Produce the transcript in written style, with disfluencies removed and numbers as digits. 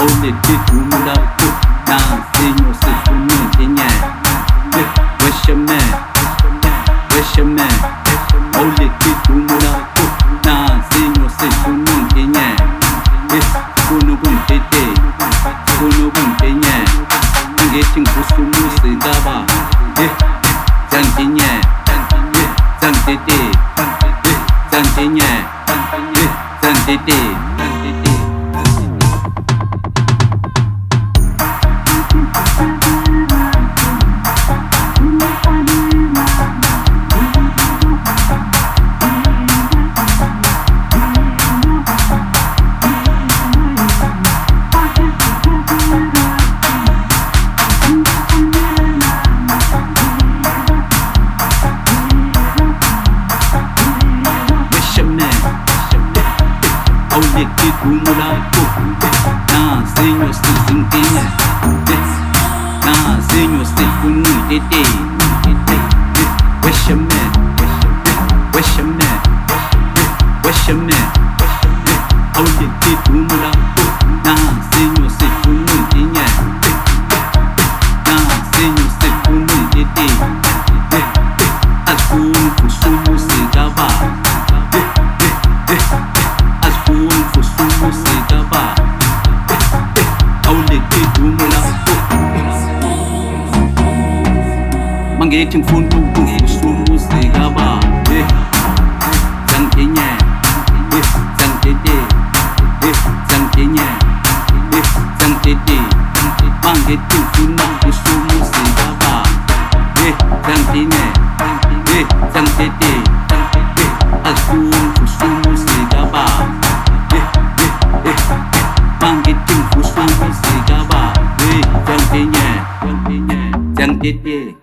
Ole ti tumula tu na Izinyosi kuningenye. Weshame Ole ti tumula tu na Izinyosi kuningenye. Kuno kuntete kuno kungenye. Ngethi ngusumusi ngaba zangenye zantete zangenye zantete. Ole ti tumula tu na Izinyosi zingenye. Na Izinyosi kunintete. Weshame Ole ti tumula tu na Izinyosi kuningenye. Na Izinyosi kunintete. Azul kusumusi ngaba Sigaba Awule kidumula Mangethi mfundo kufusumu sigaba Zangenye Zantete Zangenye Zantete Mangethi mfundo kufusumu sigaba Zangenye Zantete Azul kufusumu sigaba Mangethi mfusumu sigaba Zangenye Zantete